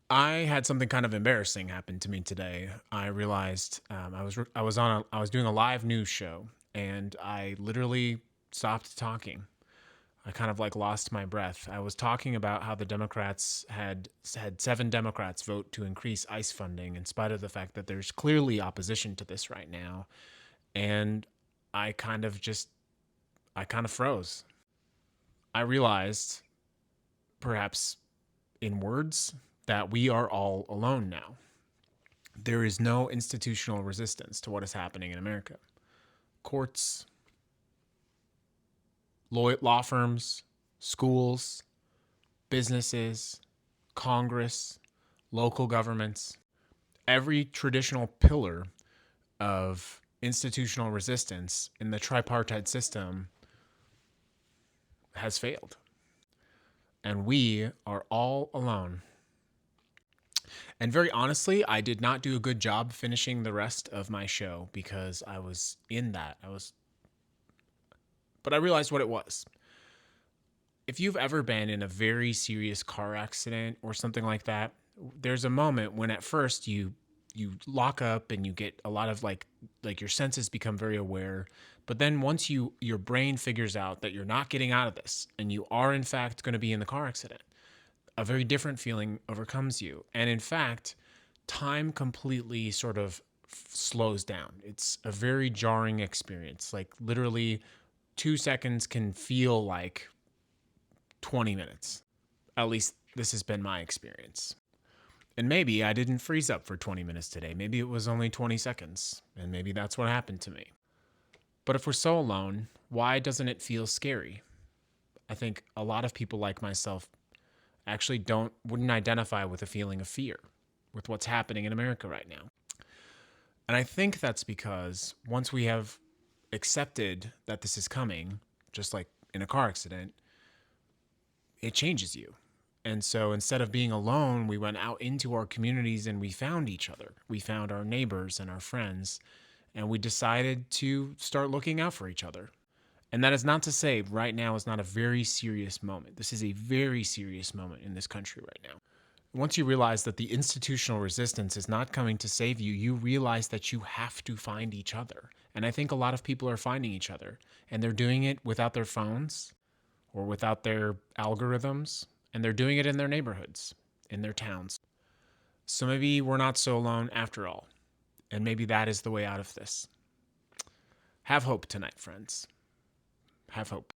I had something kind of embarrassing happen to me today. I realized I was doing a live news show, and I literally stopped talking. I kind of like lost my breath. I was talking about how the Democrats had 7 Democrats vote to increase ICE funding, in spite of the fact that there's clearly opposition to this right now, and I kind of just I kind of froze. I realized, perhaps in words, that we are all alone now. There is no institutional resistance to what is happening in America. Courts, law firms, schools, businesses, Congress, local governments, every traditional pillar of institutional resistance in the tripartite system has failed. And we are all alone. And very honestly, I did not do a good job finishing the rest of my show because I was in that. But I realized what it was. If you've ever been in a very serious car accident or something like that, there's a moment when at first you lock up and you get a lot of like your senses become very aware, but then once your brain figures out that you're not getting out of this and you are in fact going to be in the car accident, a very different feeling overcomes you. And in fact, time completely sort of slows down. It's a very jarring experience. Like literally 2 seconds can feel like 20 minutes. At least this has been my experience. And maybe I didn't freeze up for 20 minutes today. Maybe it was only 20 seconds. And maybe that's what happened to me. But if we're so alone, why doesn't it feel scary? I think a lot of people like myself actually wouldn't identify with a feeling of fear with what's happening in America right now. And I think that's because once we have accepted that this is coming, just like in a car accident, it changes you. And so instead of being alone, we went out into our communities and we found each other. We found our neighbors and our friends, and we decided to start looking out for each other. And that is not to say right now is not a very serious moment. This is a very serious moment in this country right now. Once you realize that the institutional resistance is not coming to save you, you realize that you have to find each other. And I think a lot of people are finding each other, and they're doing it without their phones or without their algorithms, and they're doing it in their neighborhoods, in their towns. So maybe we're not so alone after all, and maybe that is the way out of this. Have hope tonight, friends. Have hope.